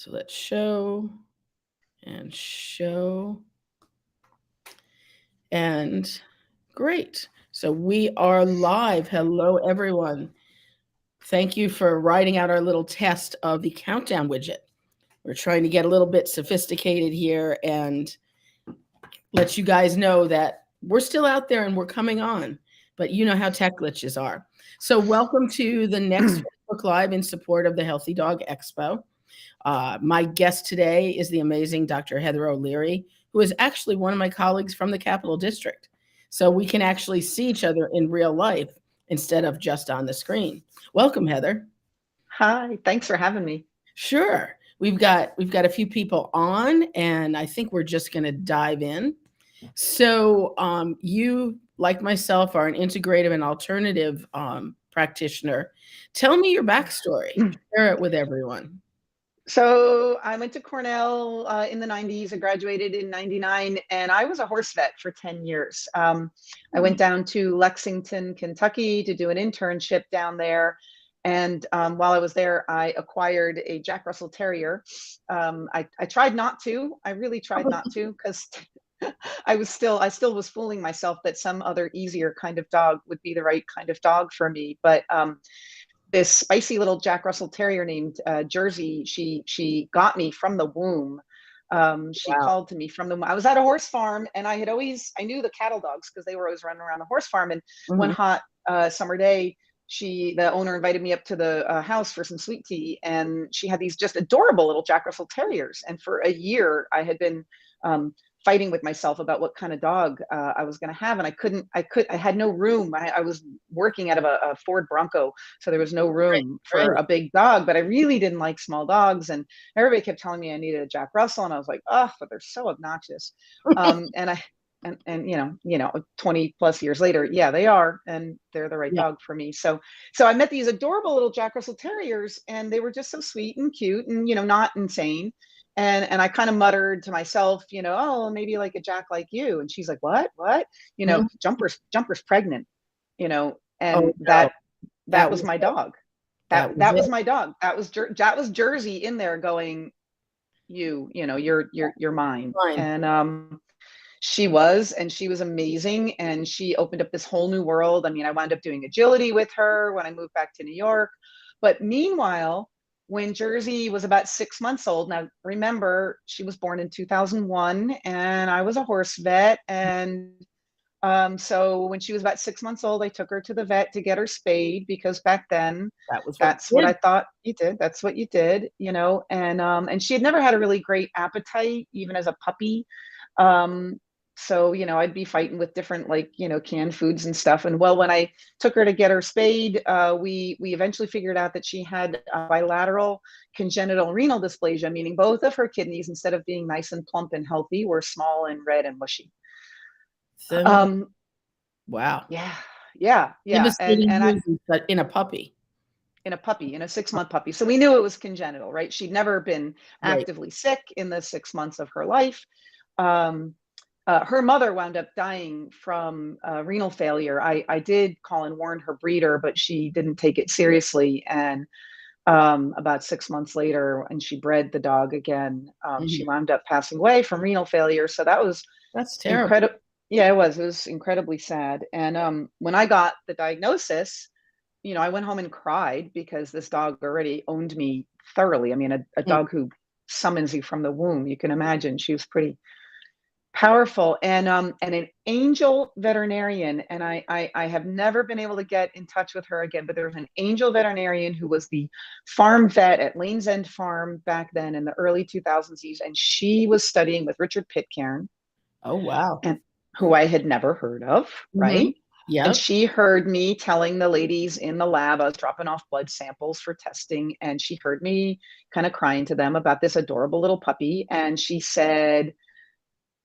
So let's show and show and great. So we are live. Hello, everyone. Thank you for writing out our little test of the countdown widget. We're trying to get a little bit sophisticated here and let you guys know that we're still out there and we're coming on, but you know how tech glitches are. So welcome to the next Facebook Live in support of the Healthy Dog Expo. My guest today is the amazing Dr. Heather O'Leary, who is actually one of my colleagues from the Capital District. So we can actually see each other in real life instead of just on the screen. Welcome, Heather. Hi, thanks for having me. Sure. We've got a few people on, and I think we're just going to dive in. So you, like myself, are an integrative and alternative practitioner. Tell me your backstory. Share it with everyone. So I went to Cornell in the 90s. I graduated in 99, and I was a horse vet for 10 years. I went down to Lexington, Kentucky to do an internship down there. And while I was there, I acquired a Jack Russell Terrier. I tried not to. I really tried not to because I still was fooling myself that some other easier kind of dog would be the right kind of dog for me. But this spicy little Jack Russell Terrier named Jersey, she got me from the womb. She Wow. called to me from the womb. I was at a horse farm, and I knew the cattle dogs because they were always running around the horse farm. And one Mhm. hot summer day, the owner invited me up to the house for some sweet tea, and she had these just adorable little Jack Russell Terriers. And for a year, I had been fighting with myself about what kind of dog I was going to have, and I had no room. I was working out of a Ford Bronco, so there was no Right, room right. for a big dog. But I really didn't like small dogs, and everybody kept telling me I needed a Jack Russell, and I was like, oh, but they're so obnoxious. And I and you know 20 plus years later, yeah, they are, and they're the right Yeah. dog for me. So I met these adorable little Jack Russell Terriers, and they were just so sweet and cute, and not insane. And I kind of muttered to myself, oh, maybe like a Jack like you. And she's like, what? Mhm. Jumper's pregnant, Oh and no, that that was was my it. dog. That was That it. was my dog. That was Jersey in there going, you're mine. Fine. And she was amazing, and she opened up this whole new world. I mean, I wound up doing agility with her when I moved back to New York. But meanwhile, when Jersey was about 6 months old, now remember, she was born in 2001, and I was a horse vet. And so when she was about 6 months old, I took her to the vet to get her spayed, because back then, That was what that's you what I did. thought you did. That's what you did, and she had never had a really great appetite, even as a puppy. Um, so, I'd be fighting with different, like, canned foods and stuff. And well, when I took her to get her spayed, we eventually figured out that she had bilateral congenital renal dysplasia, meaning both of her kidneys, instead of being nice and plump and healthy, were small and red and mushy. So, Um, wow. yeah, yeah. Devastating And I, news in a puppy. in a puppy, in a 6 month puppy. So we knew it was congenital, right? She'd never been Right. actively sick in the 6 months of her life. Um, her mother wound up dying from renal failure. I did call and warn her breeder, but she didn't take it seriously. And about 6 months later, when she bred the dog again, she Mhm. wound up passing away from renal failure. So that was That's terrible. incredible. Yeah, it was. It was incredibly sad. And when I got the diagnosis, I went home and cried, because this dog already owned me thoroughly. I mean, a Mm. dog who summons you from the womb. You can imagine she was pretty powerful, and an angel veterinarian. And I have never been able to get in touch with her again, but there was an angel veterinarian who was the farm vet at Lane's End Farm back then in the early 2000s, and she was studying with Richard Pitcairn, Oh, wow. and who I had never heard of, Mhm. right? And Yep. she heard me telling the ladies in the lab, I was dropping off blood samples for testing, and she heard me kind of crying to them about this adorable little puppy. And she said,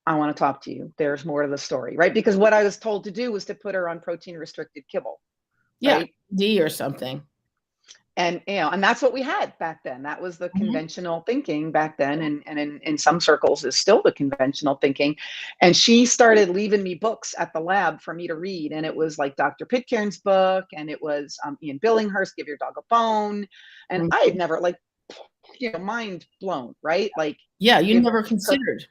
I want to talk to you. There's more to the story, right? Because what I was told to do was to put her on protein restricted kibble, Yeah. right? D or something. And and that's what we had back then. That was the Mhm. conventional thinking back then, and in some circles is still the conventional thinking. And she started leaving me books at the lab for me to read, and it was like Dr. Pitcairn's book, and it was Ian Billinghurst, Give Your Dog a Bone. And I had Mhm. never, like, mind blown, right? Like, Yeah, you if never we cook, considered.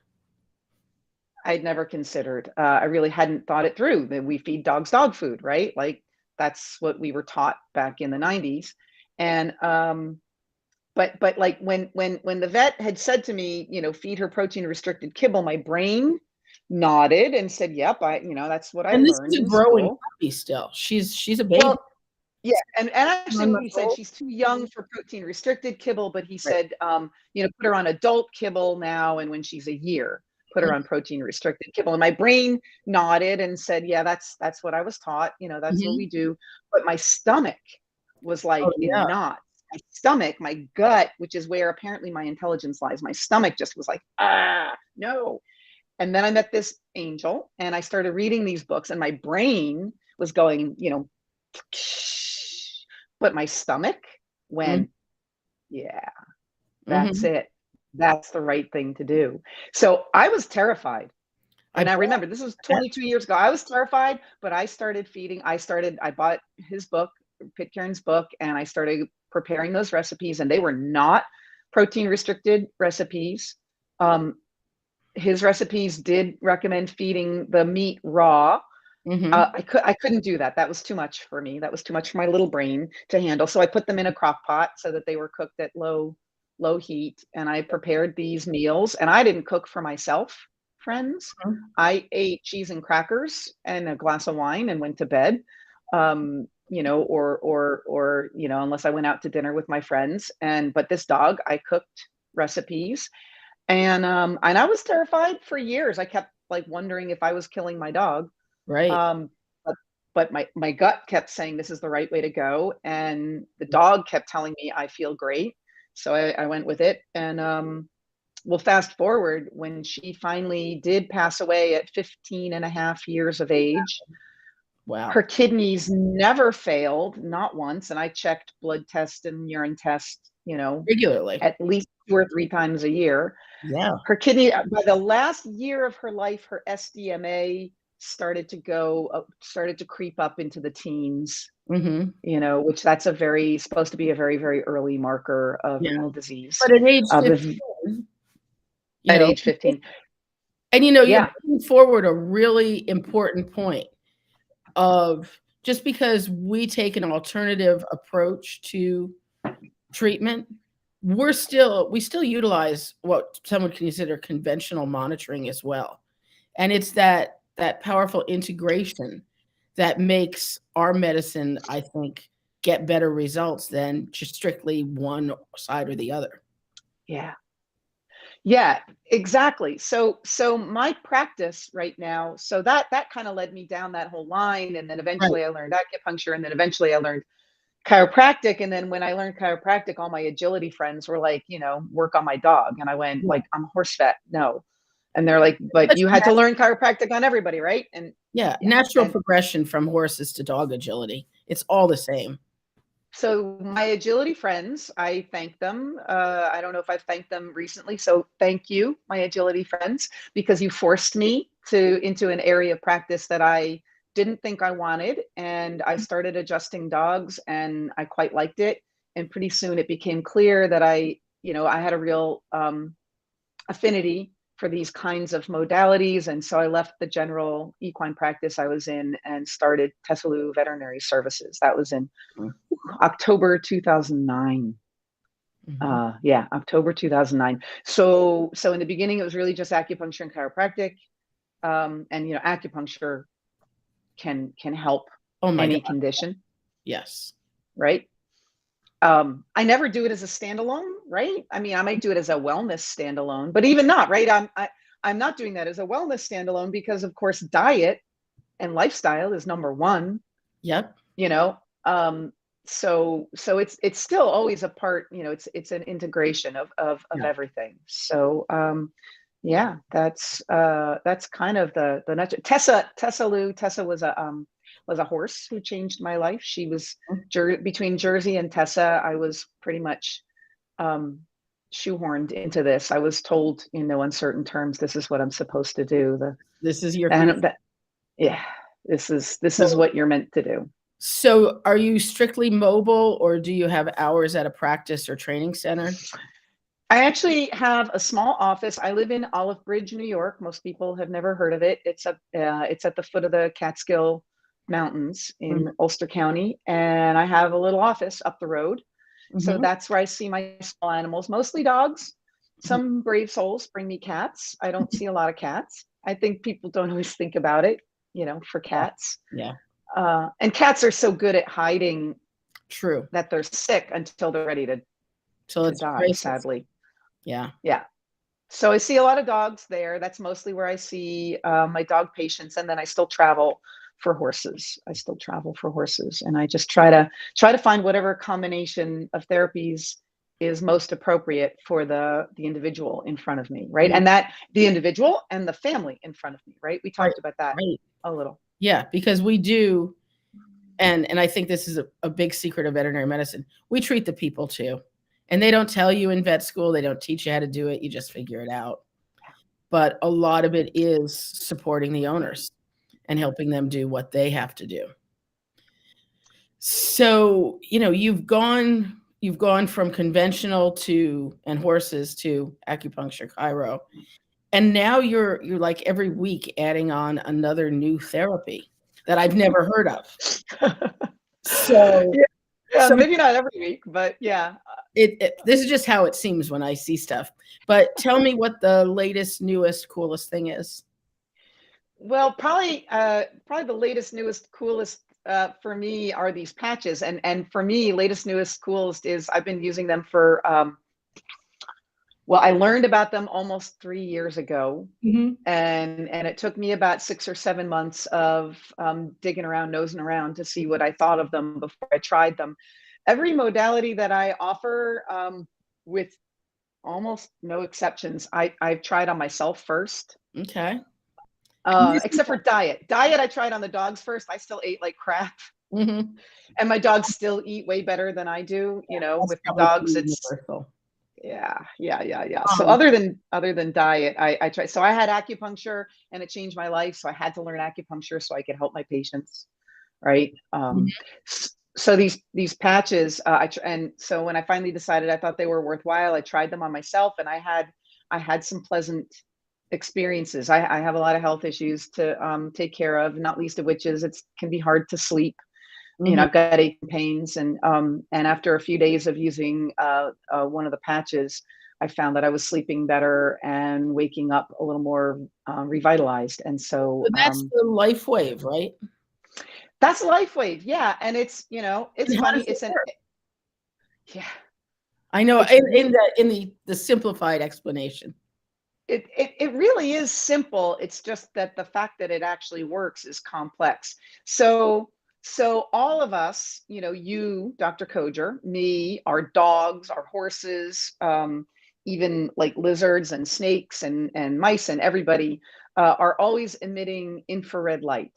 I'd never considered. I really hadn't thought it through that we feed dogs dog food, right? Like that's what we were taught back in the 90s. And but like when the vet had said to me, feed her protein restricted kibble, my brain nodded and said, "Yep, that's what I And this is learned a in growing school." puppy still. She's a baby, Well, yeah, and actually 9 what he months said, old. she's too young for protein restricted kibble, but he Right. said, put her on adult kibble now, and when she's a year, put her on protein restricted kibble. And my brain nodded and said, "Yeah, that's what I was taught. That's what Mhm. we do." But my stomach was like Oh, in yeah. knots. My stomach, my gut, which is where apparently my intelligence lies, my stomach just was like, ah, no. And then I met this angel and I started reading these books, and my brain was going, but my stomach Mm, went, yeah, that's mhm. it. That's the right thing to do. So I was terrified. I And bet, now remember, this was 22 years ago. I was terrified, but I started feeding. I bought his book, Pitcairn's book, and I started preparing those recipes, and they were not protein restricted recipes. Um, his recipes did recommend feeding the meat raw. mhm. I couldn't do that. That was too much for me. That was too much for my little brain to handle. So I put them in a crock pot so that they were cooked at low heat, and I prepared these meals. And I didn't cook for myself, friends. Mhm. I ate cheese and crackers and a glass of wine and went to bed. Unless I went out to dinner with my friends. But this dog, I cooked recipes, and I was terrified for years. I kept like wondering if I was killing my dog. Right. um, but but my gut kept saying this is the right way to go, and the dog kept telling me I feel great, so I went with it. And well, fast forward when she finally did pass away at 15 and a half years of age. Wow. Her kidneys never failed, not once, and I checked blood test and urine test, Regularly. at least 2 or 3 times a year. Yeah. Her kidney, by the last year of her life, her SDMA started to creep up into the teens, Mhm. which that's supposed to be a very, very early marker of Yeah. renal disease, But at age the 15, you at know, age 15. and, you're Yeah. bringing forward a really important point of just because we take an alternative approach to treatment, we still utilize what some would consider conventional monitoring as well. And it's that powerful integration that makes our medicine, I think, get better results than just strictly one side or the other. Yeah. Yeah, exactly. So my practice right now, so that kind of led me down that whole line. And then Right. eventually I learned acupuncture, and then eventually I learned chiropractic. And then when I learned chiropractic, all my agility friends were like, work on my dog. And I went Yeah. like, I'm a horse vet. No. And they're like, but Such you a had to learn chiropractic on everybody, right? And Yeah, yeah. natural And progression from horses to dog agility. It's all the same. so my agility friends, I thank them. I don't know if I've thanked them recently. So thank you, my agility friends, because you forced me into an area of practice that I didn't think I wanted. And I started adjusting dogs, and I quite liked it. And pretty soon it became clear that I had a real affinity for these kinds of modalities. And so I left the general equine practice I was in and started Tessalou Veterinary Services. That was in Mhm, October 2009. mhm. Yeah, October 2009. So in the beginning, it was really just acupuncture and chiropractic. And acupuncture can help Oh my god, any condition, yes. right? I never do it as a standalone, right? I mean, I might do it as a wellness standalone, but even not, right? I'm not doing that as a wellness standalone because, of course, diet and lifestyle is number one. Yep. you know um so it's still always a part. It's an integration of Yeah. everything. So yeah, that's kind of the nut. Tessa was a horse who changed my life. She was between Jersey and Tessa. I was pretty much um shoehorned into this. I was told in no uncertain terms, this is what I'm supposed to do. The This is your future. and that Yeah, this is So what you're meant to do. so are you strictly mobile, or do you have hours at a practice or training center? I actually have a small office. I live in Olive Bridge, New York. Most people have never heard of it. It's at the foot of the Catskill Mountains in Ulster County, and I have a little office up the road. So Mm-hmm. that's where I see my small animals, mostly dogs. Some brave souls bring me cats. I don't see a lot of cats. I think people don't always think about it, for Yeah. cats. Yeah. And cats are so good at hiding True. that they're sick until they're ready So to it's die, crisis. sadly. Yeah. Yeah. So I see a lot of dogs there. That's mostly where I see my dog patients, and then I still travel for horses. I still travel for horses, and I just try to find whatever combination of therapies is most appropriate for the individual in front of me, right? Yeah. And that the individual and the family in front of me, right? We Right. talked about that Right. a little. Yeah, because we do, and I think this is a big secret of veterinary medicine. We treat the people too. And they don't tell you in vet school, they don't teach you how to do it. You just figure it out. But a lot of it is supporting the owners and helping them do what they have to do. So, you've gone from conventional to and horses to acupuncture, chiro. And now you're like every week adding on another new therapy that I've never heard of. So Yeah, yeah, so maybe not every week, but yeah. this is just how it seems when I see stuff. But tell me what the latest, newest, coolest thing is. Well, probably the latest, newest, coolest for me are these patches, and for me, latest, newest, coolest is I've been using them for. Well, I learned about them almost 3 years ago, Mhm. and it took me about 6 or 7 months of digging around, nosing around to see what I thought of them before I tried them. Every modality that I offer, with almost no exceptions, I've tried on myself first. Okay. And this is Except for diet. Diet, I tried on the dogs first. I still ate like crap, Mhm. and my dogs still eat way better than I do. That's With the probably dogs, pretty it's universal. yeah, yeah, yeah, yeah. So Um, other than diet, I tried. So I had acupuncture, and it changed my life. So I had to learn acupuncture so I could help my patients, right? mhm. So these patches, and so when I finally decided I thought they were worthwhile, I tried them on myself, and I had some pleasant experiences. I have a lot of health issues to take care of, not least of which is it can be hard to sleep. Mhm. I've got aching pains, and after a few days of using one of the patches, I found that I was sleeping better and waking up a little more revitalized. And so So that's the life wave, right? that's LifeWave, yeah. And it's And how funny. does it work? Yeah, I know it's in the simplified explanation. it really is simple. It's just that the fact that it actually works is complex. So all of us, you, Dr. Koger, me, our dogs, our horses, even like lizards and snakes and mice and everybody, are always emitting infrared light.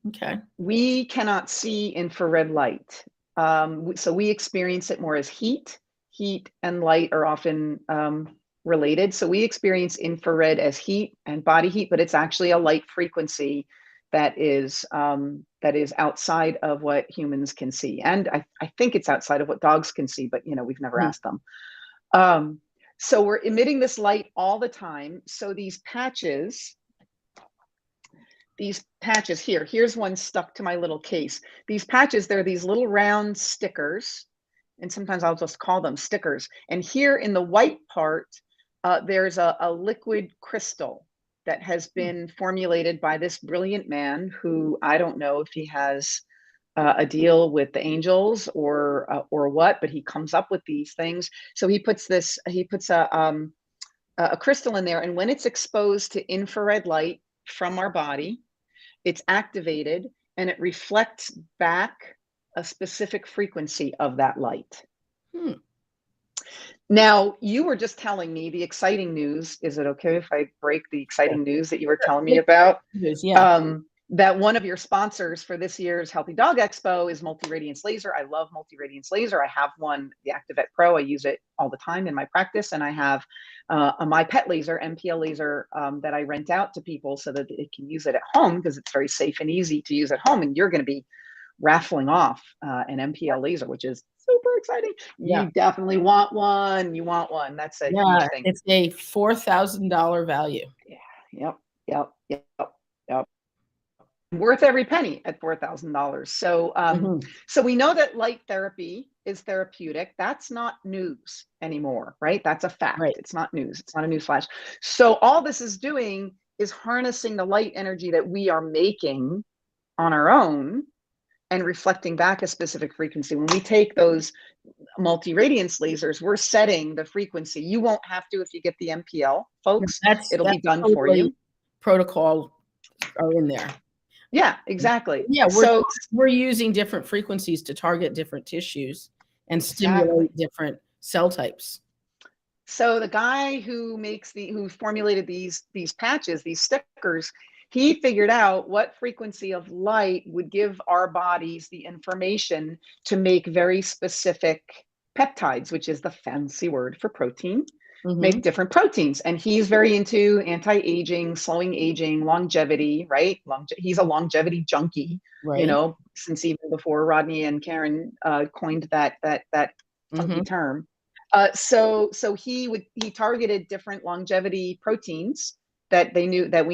Okay. We cannot see infrared light. So we experience it more as heat. Heat and light are often related. So we experience infrared as heat and body heat, but it's actually a light frequency that is outside of what humans can see. And I think it's outside of what dogs can see, but we've never Mhm. asked them. Um, so we're emitting this light all the time. So these patches here's one stuck to my little case. These patches, they're these little round stickers, and sometimes I'll just call them stickers. And here in the white part, there's a liquid crystal that has been formulated by this brilliant man who, I don't know if he has a deal with the angels or what, but he comes up with these things. So he puts a crystal in there, and when it's exposed to infrared light from our body, it's activated and it reflects back a specific frequency of that light. Hmm. Now, you were just telling me the exciting news. Is it okay if I break the Sure. exciting news that you were Sure. telling me Big about? news, yeah. That one of your sponsors for this year's Healthy Dog Expo is Multi-Radiance Laser. I love Multi-Radiance Laser. I have one, the ActiVet Pro. I use it all the time in my practice, and I have a My Pet Laser, MPL laser, that I rent out to people so that they can use it at home because it's very safe and easy to use at home. And you're going to be raffling off an MPL laser, which is super exciting. Yeah. You definitely want one. You want one. That's a huge Yeah. thing. It's a $4,000 value. Yeah. Yep. Yep. Yep. Yep. Worth every penny at $4,000. So, Mhm. so we know that light therapy is therapeutic. That's not news anymore, right? That's a fact. Right. It's not news. It's not a news flash. So all this is doing is harnessing the light energy that we are making on our own and reflecting back a specific frequency. When we take those multi-radiance lasers, we're setting the frequency. You won't have to if you get the MPL, folks. It'll be done for totally you. protocol are in there. Yeah, exactly. Yeah, So we're using different frequencies to target different tissues and exactly. stimulate different cell types. So the guy who formulated these patches, these stickers, he figured out what frequency of light would give our bodies the information to make very specific peptides, which is the fancy word for protein, make different proteins. And he's very into anti-aging, slowing aging, longevity, right? He's a longevity junkie, Right. since even before Rodney and Karen coined that funky term. So he targeted different longevity proteins that we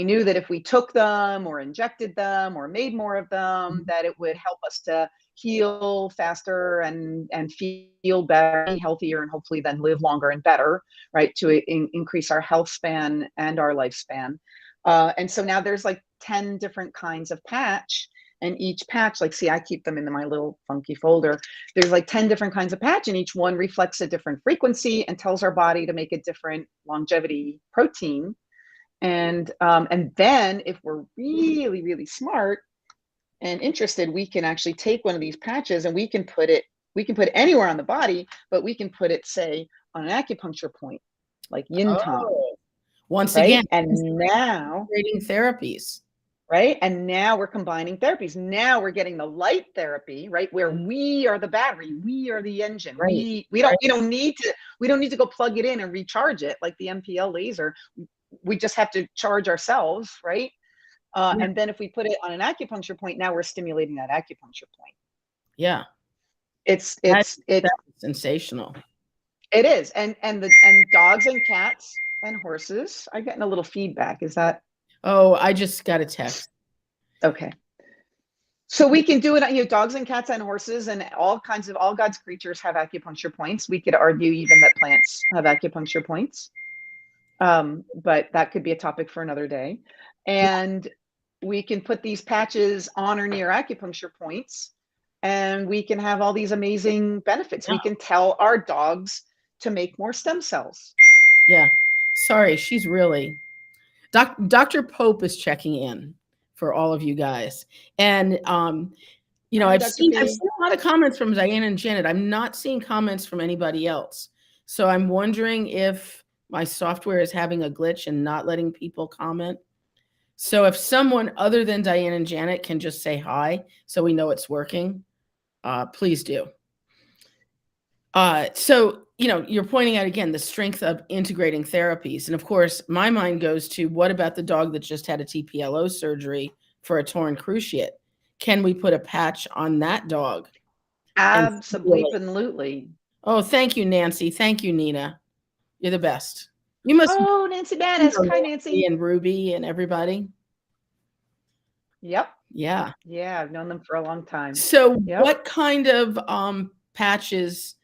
knew that if we took them or injected them or made more of them, that it would help us to heal faster and feel better, healthier, and hopefully then live longer and better, right? To increase our health span and our lifespan. And so now there's like 10 different kinds of patch. And each patch, like, see, I keep them in my little funky folder. There's like 10 different kinds of patch, and each one reflects a different frequency and tells our body to make a different longevity protein. And then if we're really, really smart and interested, we can actually take one of these patches and we can put it anywhere on the body, but we can put it, say, on an acupuncture point, like yin tong. Oh, once right? again, And now, integrating therapies. right? And now we're combining therapies. Now we're getting the light therapy, right? Where we are the battery, we are the engine. Right. We don't need to go plug it in and recharge it like the MPL laser. We just have to charge ourselves, right? Yeah. And then if we put it on an acupuncture point, now we're stimulating that acupuncture point. Yeah. It's That's sensational. it is. And dogs and cats and horses. I'm getting a little feedback. Is that Oh, I just got a text. okay? So we can do it, dogs and cats and horses and all God's creatures have acupuncture points. We could argue even that plants have acupuncture points. But that could be a topic for another day. And we can put these patches on or near acupuncture points, and we can have all these amazing benefits. Yeah. We can tell our dogs to make more stem cells. Yeah. Sorry, she's really Dr. Pope is checking in for all of you guys. And Hi, I've Dr. seen P. a lot of comments from Diane and Janet. I'm not seeing comments from anybody else. So I'm wondering if my software is having a glitch and not letting people comment. So if someone other than Diane and Janet can just say hi so we know it's working, please do. So, you're pointing out again the strength of integrating therapies. And of course, my mind goes to what about the dog that just had a TPLO surgery for a torn cruciate? Can we put a patch on that dog? Absolutely. Oh, thank you, Nancy. Thank you, Nina. You're the best. You must Oh, Nancy Dennis. Hi, Nancy. And Ruby and everybody. Yep. Yeah. Yeah, I've known them for a long time. So Yep. what kind of patches,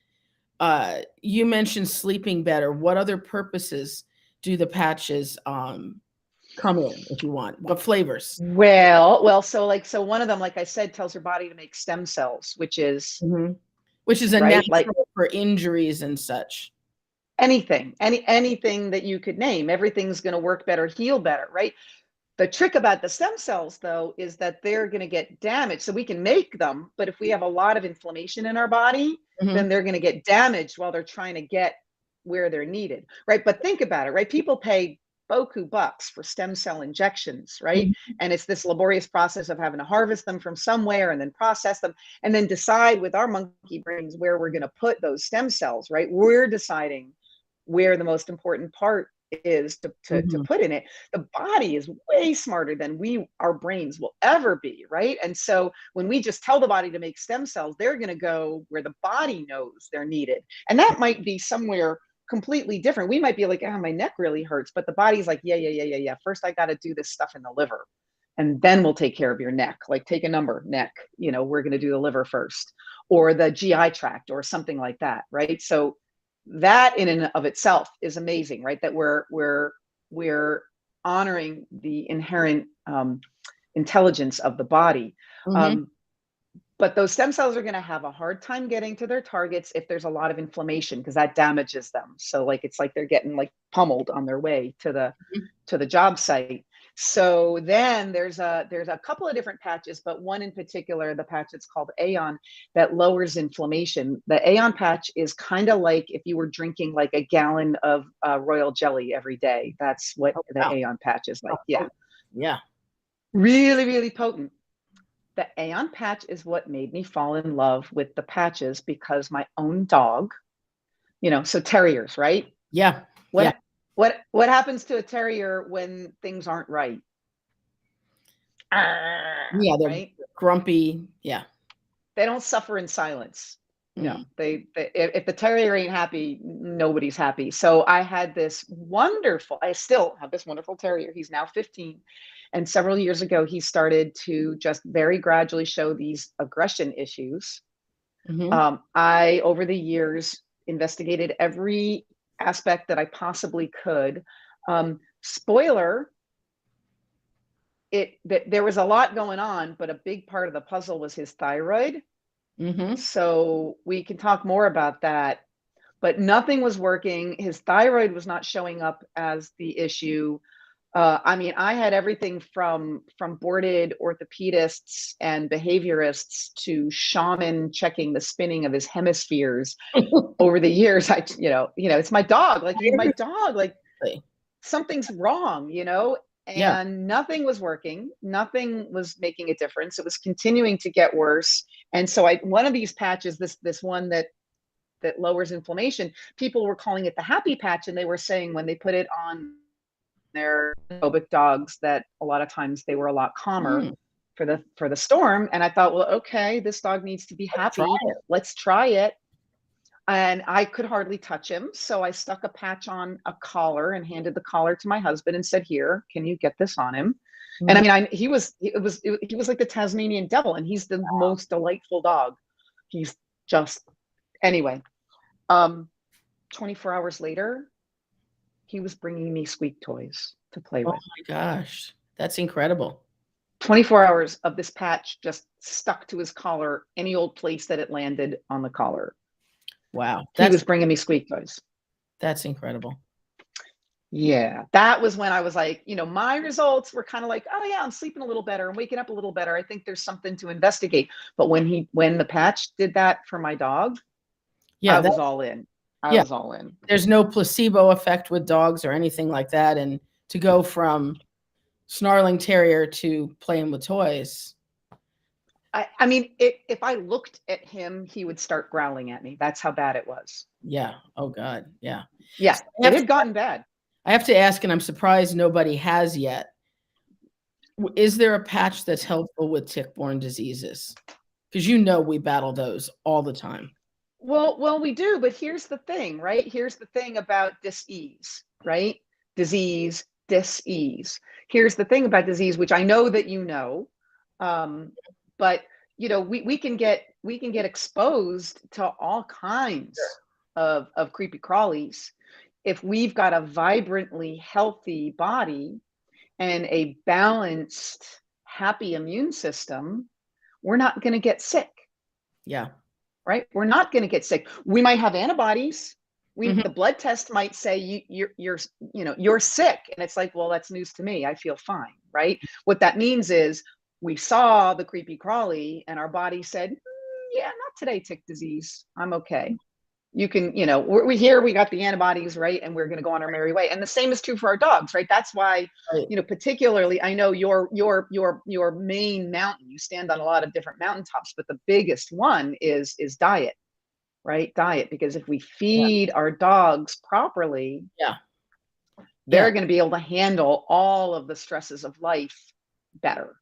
you mentioned sleeping better. What other purposes do the patches come in if you want? What flavors? Well, so one of them, like I said, tells your body to make stem cells, which is Which is a right, natural for injuries and such. Anything that you could name, everything's going to work better, heal better, right? The trick about the stem cells, though, is that they're going to get damaged. So we can make them, but if we have a lot of inflammation in our body, then they're going to get damaged while they're trying to get where they're needed, right? But think about it, right? People pay boku bucks for stem cell injections, right? And it's this laborious process of having to harvest them from somewhere and then process them and then decide with our monkey brains where we're going to put those stem cells, right? We're deciding where the most important part is to Mhm. put in it. The body is way smarter than our brains will ever be, right? And so when we just tell the body to make stem cells, they're going to go where the body knows they're needed. And that might be somewhere completely different. We might be like, oh, my neck really hurts, but the body's like, yeah. First, I got to do this stuff in the liver, and then we'll take care of your neck. Like, take a number, neck. We're going to do the liver first, or the GI tract, or something like that, right? So that in and of itself is amazing, right? That we're honoring the inherent intelligence of the body. Mhm. But those stem cells are going to have a hard time getting to their targets if there's a lot of inflammation, because that damages them. So like, it's like they're getting like pummeled on their way to the job site. So then there's a couple of different patches, but one in particular, the patch that's called Aeon, that lowers inflammation. The Aeon patch is kind of like if you were drinking like a gallon of royal jelly every day. That's what Oh, the wow. Aeon patch is like. Oh, Yeah, oh, yeah. really, really potent. The Aeon patch is what made me fall in love with the patches, because my own dog, so terriers, right? Yeah. Yeah. What happens to a terrier when things aren't right? Yeah, they're Right? grumpy. Yeah. They don't suffer in silence. No, Mm. they if the terrier ain't happy, nobody's happy. So I still have this wonderful terrier. He's now 15. And several years ago, he started to just very gradually show these aggression issues. Mhm. I, over the years, investigated every aspect that I possibly could. Spoiler, there was a lot going on, but a big part of the puzzle was his thyroid. Mhm. So we can talk more about that, but nothing was working. His thyroid was not showing up as the issue. I mean, I had everything from boarded orthopedists and behaviorists to shaman checking the spinning of his hemispheres over the years. It's my dog. Like, he's my dog. Like, Seriously. something's wrong, Yeah. and nothing was working. Nothing was making a difference. It was continuing to get worse. And so one of these patches, this one that lowers inflammation, people were calling it the happy patch, and they were saying when they put it on their phobic dogs that a lot of times they were a lot calmer Mm. for the storm. And I thought, well, okay, this dog needs to be Let's try happy. it. Let's try it. And I could hardly touch him. So I stuck a patch on a collar and handed the collar to my husband and said, here, can you get this on him? And I Mhm. mean, he was like the Tasmanian devil, and he's the most delightful dog. He's just, anyway, 24 hours later, he was bringing me squeak toys to play Oh with. my gosh. That's incredible. 24 hours of this patch just stuck to his collar, any old place that it landed on the collar. Wow. He was bringing me squeak toys. That's incredible. Yeah, that was when I was like, my results were kind of like, oh yeah, I'm sleeping a little better, I'm waking up a little better. I think there's something to investigate. But when the patch did that for my dog, Yeah, I was all in. I yeah. was all in. There's no placebo effect with dogs or anything like that, and to go from snarling terrier to playing with toys. I mean, if I looked at him, he would start growling at me. That's how bad it was. Yeah. Oh god. Yeah. Yeah, So it had gotten bad. I have to ask, and I'm surprised nobody has yet. Is there a patch that's helpful with tick-borne diseases? Because we battle those all the time. Well, we do, but here's the thing, right? Here's the thing about dis-ease, right? Disease, dis-ease. Here's the thing about disease, which I know that but we can get exposed to all kinds of creepy crawlies if we've got a vibrantly healthy body and a balanced, happy immune system. We're not going to get sick. Yeah. Right? We're not going to get sick. We might have antibodies. Mhm. The blood test might say you're sick, and it's like, well, that's news to me. I feel fine, right? What that means is we saw the creepy crawly, and our body said, yeah, not today, tick disease. I'm okay. You can, we here, we got the antibodies, right? And we're going to go on our merry way. And the same is true for our dogs, right? That's why, Right. particularly, I know your main mountain, you stand on a lot of different mountaintops, but the biggest one is diet, right? Diet, because if we Yeah. feed our dogs properly, Yeah. Yeah. they're going to be able to handle all of the stresses of life better.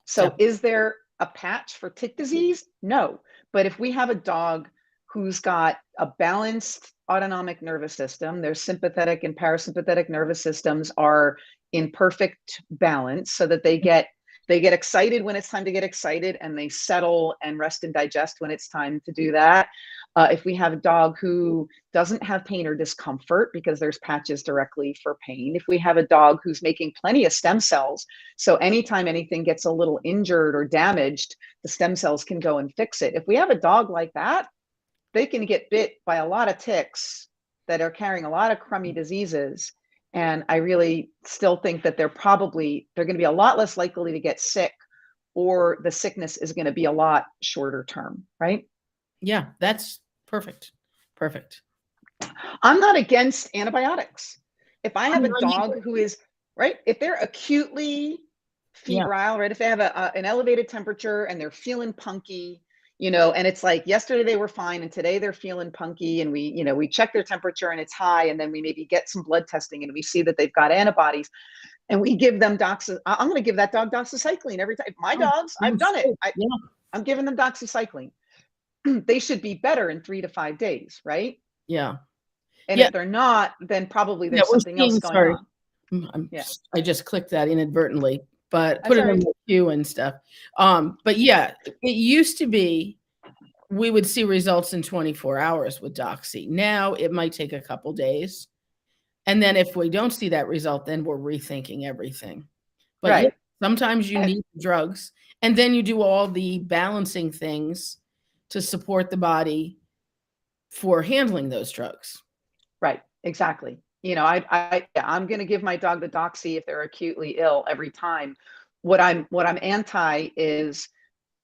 So Yep. is there a patch for tick disease? No. But if we have a dog who's got a balanced autonomic nervous system, their sympathetic and parasympathetic nervous systems are in perfect balance so that they get excited when it's time to get excited, and they settle and rest and digest when it's time to do that. If we have a dog who doesn't have pain or discomfort because there's patches directly for pain, if we have a dog who's making plenty of stem cells, so anytime anything gets a little injured or damaged, the stem cells can go and fix it. If we have a dog like that, they can get bit by a lot of ticks that are carrying a lot of crummy diseases. And I really still think that they're going to be a lot less likely to get sick, or the sickness is going to be a lot shorter term, right? Yeah, that's perfect. Perfect. I'm not against antibiotics. If I have I'm a not dog either. who is, right, if they're acutely Yeah. febrile, right, if they have an elevated temperature and they're feeling punky, and it's like yesterday they were fine and today they're feeling punky, and we check their temperature and it's high, and then we maybe get some blood testing and we see that they've got antibodies, and we give them I'm going to give that dog doxycycline every time. My Oh, dogs, I've sounds done it. good. Yeah. I'm giving them doxycycline. They should be better in 3 to 5 days, right? Yeah. And Yeah. if they're not, then probably Yeah. there's We're something else seeing, going sorry. on. I'm Yeah, I just clicked that inadvertently, but put that's it all in right. the queue and stuff. But yeah, it used to be we would see results in 24 hours with Doxy. Now it might take a couple days. And then if we don't see that result, then we're rethinking everything. But yeah, Right. sometimes you And, need drugs, and then you do all the balancing things to support the body for handling those drugs. right. Exactly. I'm going to give my dog the doxy if they're acutely ill every time. What I'm anti is,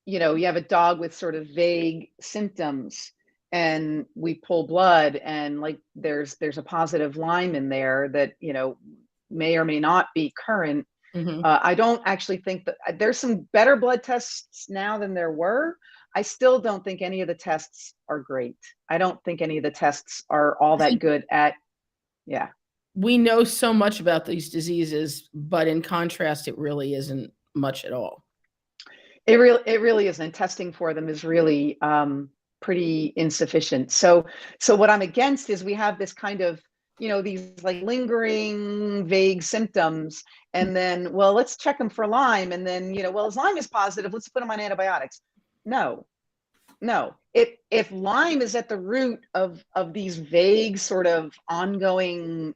you have a dog with sort of vague symptoms, and we pull blood, and like there's a positive Lyme in there that, may or may not be current. Mhm. I don't actually think that there's some better blood tests now than there were. I still don't think any of the tests are great. I don't think any of the tests are all I that think good at, yeah. we know so much about these diseases, but in contrast, it really isn't much at all. It really isn't. Testing for them is really pretty insufficient. So what I'm against is we have this kind of, these like lingering vague symptoms, and then, well, let's check them for Lyme, and then, well, as Lyme is positive, let's put them on antibiotics. No, no. If Lyme is at the root of these vague sort of ongoing,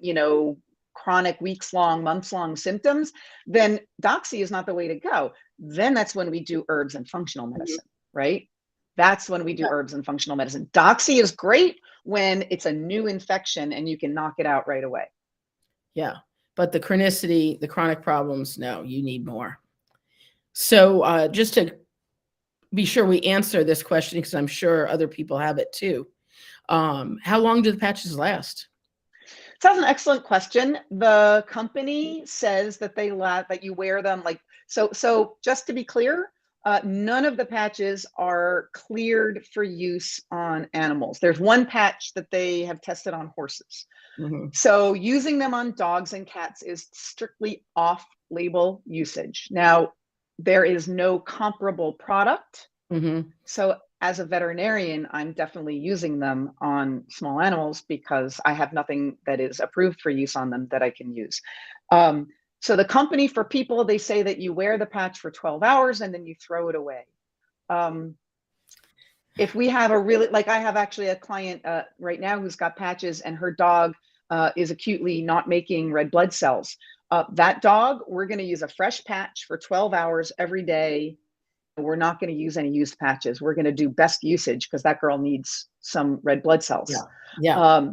chronic weeks long, months long symptoms, then doxy is not the way to go. Then that's when we do herbs and functional Mhm. medicine, right? That's when we do Yeah, herbs and functional medicine. Doxy is great when it's a new infection and you can knock it out right away. yeah. But the chronicity, the chronic problems, no, you need more. So, just to be sure we answer this question, because I'm sure other people have it too. How long do the patches last? So that's an excellent question. The company says that that you wear them like so. So just to be clear, none of the patches are cleared for use on animals. There's one patch that they have tested on horses. Mhm. So using them on dogs and cats is strictly off-label usage. Now, there is no comparable product. Mhm. So as a veterinarian, I'm definitely using them on small animals because I have nothing that is approved for use on them that I can use. So the company, for people, they say that you wear the patch for 12 hours and then you throw it away. If we have like I have actually a client right now who's got patches, and her dog is acutely not making red blood cells. That dog, we're going to use a fresh patch for 12 hours every day. We're not going to use any used patches. We're going to do best usage because that girl needs some red blood cells. Yeah. Yeah.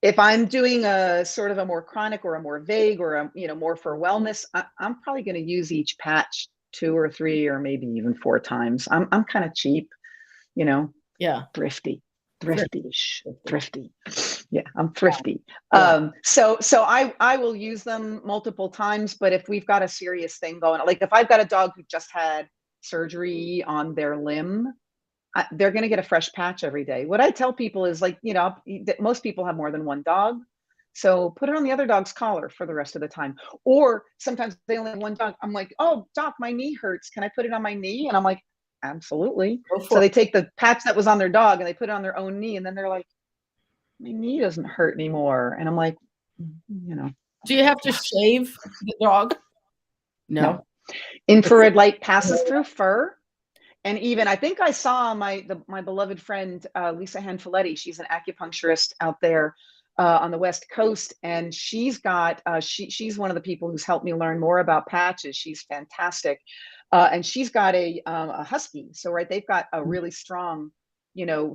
If I'm doing a sort of a more chronic or a more vague or more for wellness, I'm probably going to use each patch 2 or 3 or maybe even 4 times. I'm kind of cheap, you know, Yeah. thrifty, Thrift. thrifty. Yeah, I'm thrifty. Yeah. So I will use them multiple times, but if we've got a serious thing going, like if I've got a dog who just had surgery on their limb, they're going to get a fresh patch every day. What I tell people is, like, that most people have more than one dog. So put it on the other dog's collar for the rest of the time. Or sometimes they only have one dog. I'm like, oh, doc, my knee hurts. Can I put it on my knee? And I'm like, absolutely. Go So for they it. take the patch that was on their dog and they put it on their own knee. And then they're like, my knee doesn't hurt anymore. And I'm like, you know, Do you have to shave the dog? No. no. Infrared light passes through fur. And even I think I saw my beloved friend Lisa Hanfoletti. She's an acupuncturist out there on the West Coast, and she's got she's one of the people who's helped me learn more about patches. She's fantastic, and she's got a husky. So right, they've got a really strong,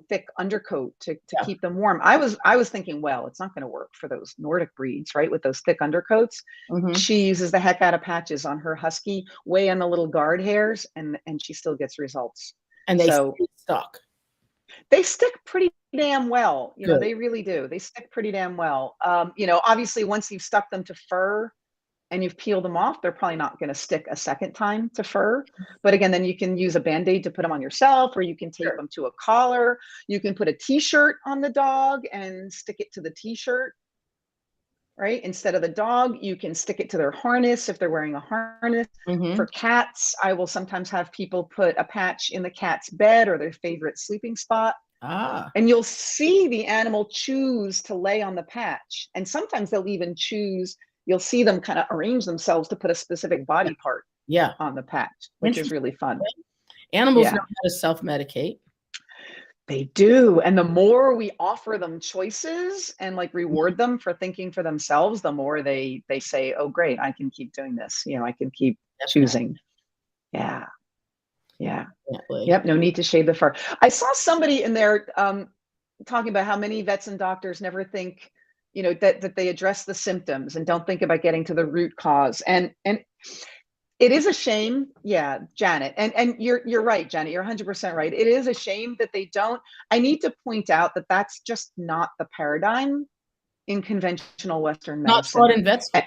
thick undercoat to Yeah. keep them warm. I was thinking, well, it's not going to work for those Nordic breeds, right, with those thick undercoats. Mhm. She uses the heck out of patches on her husky, way on the little guard hairs, and she still gets results. And they So stay stuck. they stick pretty damn well. Good. They really do. They stick pretty damn well. Obviously, once you've stuck them to fur and you've peeled them off, they're probably not going to stick a second time to fur. But again, then you can use a Band-Aid to put them on yourself, or you can tape Sure. them to a collar. You can put a t-shirt on the dog and stick it to the t-shirt, right? Instead of the dog, you can stick it to their harness if they're wearing a harness. Mhm. For cats, I will sometimes have people put a patch in the cat's bed or their favorite sleeping spot. Ah, And you'll see the animal choose to lay on the patch. And sometimes they'll even you'll see them kind of arrange themselves to put a specific body part yeah. on the patch, which is really fun. Animals Yeah. know how to self-medicate. They do. And the more we offer them choices and like reward them for thinking for themselves, the more they say, oh, great, I can keep doing this. I can keep choosing. Yeah. Yeah. Definitely. Yep. No need to shave the fur. I saw somebody in there talking about how many vets and doctors never think, that they address the symptoms and don't think about getting to the root cause. And it is a shame. Yeah, Janet. And you're right, Janet. You're 100% right. It is a shame that they don't. I need to point out that that's just not the paradigm in conventional Western Not medicine. taught in vet school.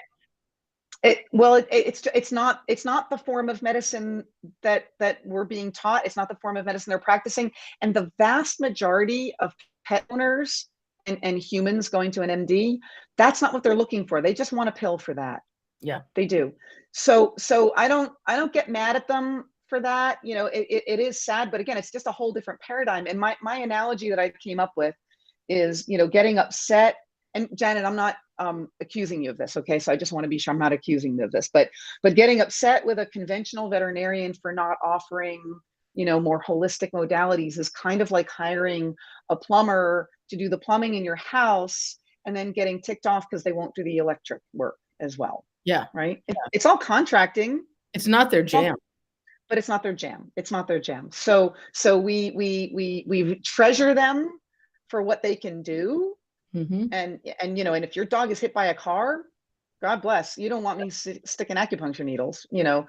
It's not the form of medicine that we're being taught. It's not the form of medicine they're practicing. And the vast majority of pet owners and humans going to an MD, that's not what they're looking for. They just want a pill for that. Yeah. They do. So I don't get mad at them for that. It is sad, but again, it's just a whole different paradigm. And my analogy that I came up with is, getting upset. And Janet, I'm not accusing you of this, okay? So I just want to be sure I'm not accusing you of this, but getting upset with a conventional veterinarian for not offering, more holistic modalities is kind of like hiring a plumber to do the plumbing in your house and then getting ticked off because they won't do the electric work as well. Yeah. Right. It's all contracting. It's not their jam. But it's not their jam. It's not their jam. So we treasure them for what they can do. Mm-hmm. And if your dog is hit by a car, God bless, you don't want me sticking acupuncture needles. You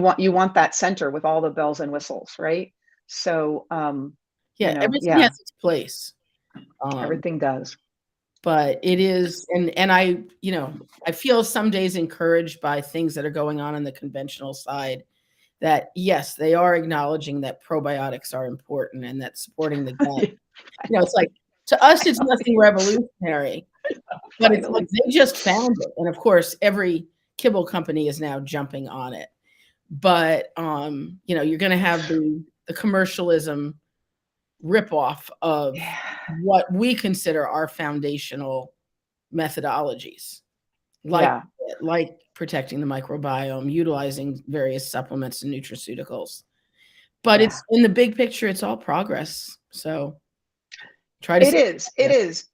want that center with all the bells and whistles, right? So everything has its place. Everything does. But it is, and I feel some days encouraged by things that are going on the conventional side, that yes, they are acknowledging that probiotics are important and that supporting the gut. It's like, to us, it's nothing revolutionary, but it's like they just found it. And of course, every kibble company is now jumping on it. But, you're going to have the commercialism ripoff of what we consider our foundational methodologies, like protecting the microbiome, utilizing various supplements and nutraceuticals. But it's in the big picture, it's all progress. So try to. It is.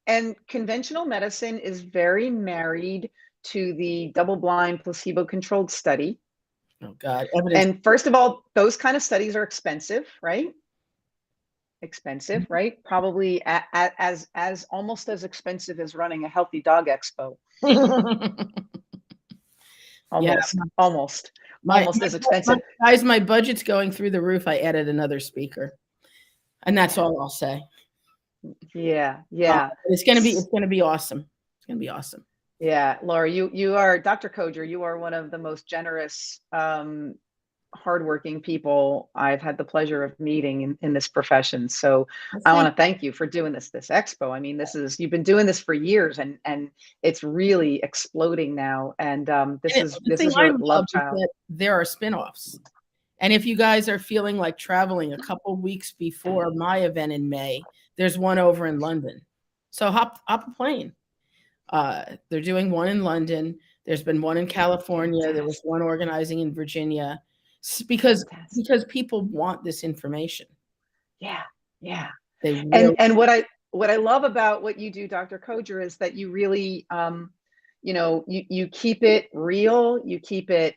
And conventional medicine is very married to the double-blind placebo-controlled study. Oh God. Evidence. And first of all, those kind of studies are expensive, right? Expensive, right? Probably as almost as expensive as running a Healthy Dog Expo. Almost as expensive. Guys, my budget's going through the roof. I added another speaker, and that's all I'll say. Yeah. It's gonna be awesome. It's gonna be awesome. Yeah, Laura, you are Dr. Koger. You are one of the most generous hardworking people I've had the pleasure of meeting in this profession. So Well, I want to thank you for doing this expo. I mean, you've been doing this for years, and it's really exploding now. And and the this thing is I your love love is child. that there are spin-offs. And if you guys are feeling like traveling a couple weeks before my event in May, there's one over in London. So hop a plane. They're doing one in London. There's been one in California. There was Fantastic. one organizing in Virginia because Fantastic. people want this information. Yeah. Yeah. They really And what I love about what you do, Dr. Koger, is that you really you keep it real, you keep it,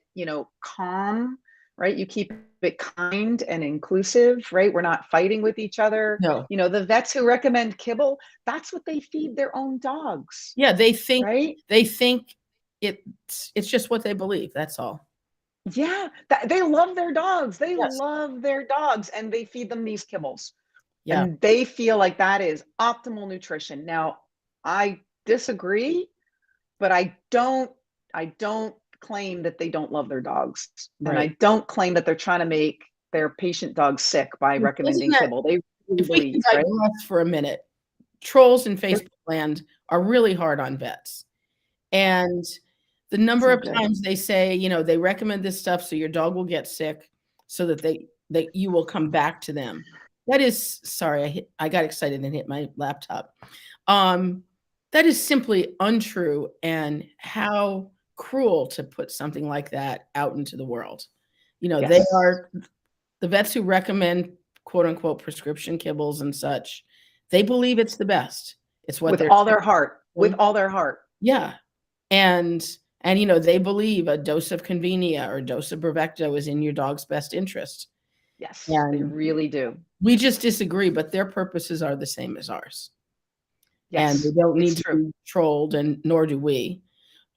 calm, right? You keep it kind and inclusive, right? We're not fighting with each other. no. The vets who recommend kibble, that's what they feed their own dogs, Yeah, right? they think it's just what they believe. That's all. Yeah, they love their dogs. They Yes. love their dogs, and they feed them these kibbles. Yeah. And they feel like that is optimal nutrition. Now, I disagree, but I don't claim that they don't love their dogs. And I Right. don't claim that they're trying to make their patient dog sick by Doesn't recommending that kibble. They really if we can believe, right? digress for a minute, trolls in They're Facebook land are really hard on vets. And the number so of good. times they say, they recommend this stuff so your dog will get sick so that you will come back to them. That is sorry, I got excited and hit my laptop. That is simply untrue, and how cruel to put something like that out into the world. They Yes. are the vets who recommend quote unquote prescription kibbles and such. They believe it's the best. It's what With they're all their heart. With saying. all their heart. Yeah. And they believe a dose of Convenia or dose of Bravecto is in your dog's best interest. Yes, they And really do. we just disagree, but their purposes are the same as ours. And they Yes, don't it's need to true. be trolled, and nor do we,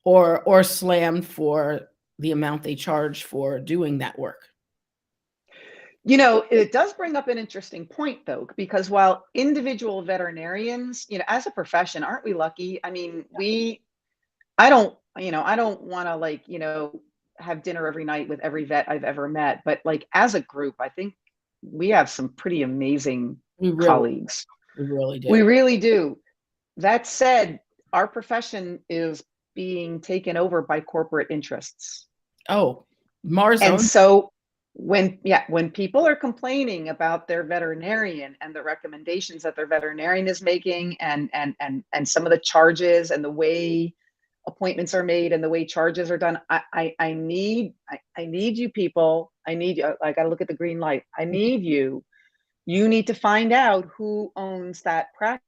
or slammed for the amount they charge for doing that work. It does bring up an interesting point, though, because while individual veterinarians, as a profession, aren't we lucky? I mean, I don't want to, like, have dinner every night with every vet I've ever met, but like as a group, I think we have some pretty amazing We really colleagues. we really We do. really do. That said, our profession is being taken over by corporate interests. Oh, Mars And owns. so when people are complaining about their veterinarian and the recommendations that their veterinarian is making, and some of the charges and the way appointments are made and the way charges are done, I need you people. I need you. I got to look at the green light. I need you. You need to find out who owns that practice.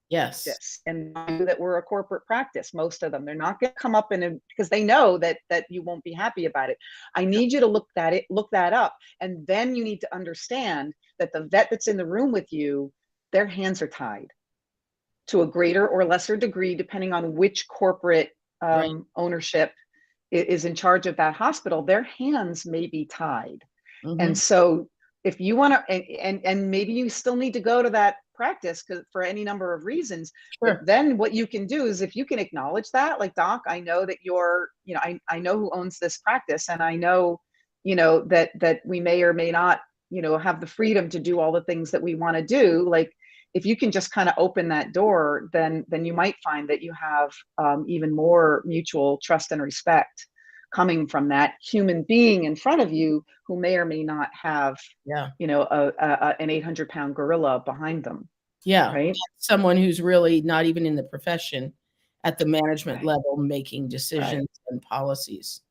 Yes. And that we're a corporate practice. Most of them, they're not going to come up because they know that you won't be happy about it. I need you to look that up, and then you need to understand that the vet that's in the room with you, their hands are tied to a greater or lesser degree, depending on which corporate Right. ownership is in charge of that hospital. Their hands may be tied. And Mhm. so if you want to, and maybe you still need to go to that practice for any number of reasons, but Sure. then what you can do is, if you can acknowledge that, like, doc, I know that I know who owns this practice, and I know, that we may or may not, have the freedom to do all the things that we want to do. Like, if you can just kind of open that door, then you might find that you have even more mutual trust and respect coming from that human being in front of you, who may or may not have, Yeah. an 800-pound gorilla behind them, Yeah. right? Someone who's really not even in the profession at the management Right, level making right, decisions and policies.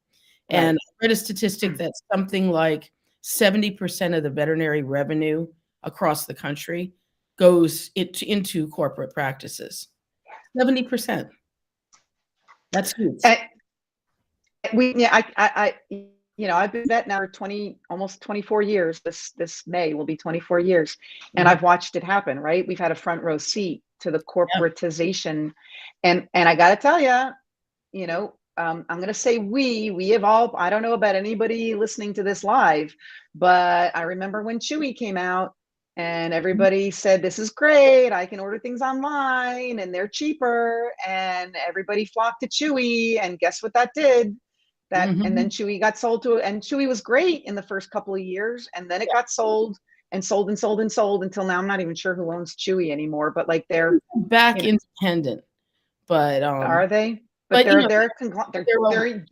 right. And I read a statistic that something like 70% of the veterinary revenue across the country goes into corporate practices. 70%. That's huge. And I've been vet now for almost 24 years. This May will be 24 years, and Mhm. I've watched it happen. Right, we've had a front row seat to the Yeah. corporatization, and I got to tell you, I'm going to say we have all. I don't know about anybody listening to this live, but I remember when Chewy came out, and everybody said, "This is great. I can order things online, and they're cheaper," and everybody flocked to Chewy. And guess what that did? that, and then Mhm. Chewy got sold to, and Chewy was great in the first couple of years, and then it got sold and sold and sold and sold until now I'm not even sure who owns Chewy anymore, but like they're, Back you know, independent, but, are they? But but, you know, they're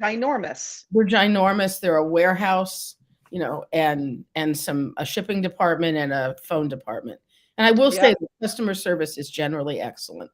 ginormous. they're ginormous, they're a warehouse, you know, and a shipping department and a phone department, and I will say Yep. the customer service is generally excellent,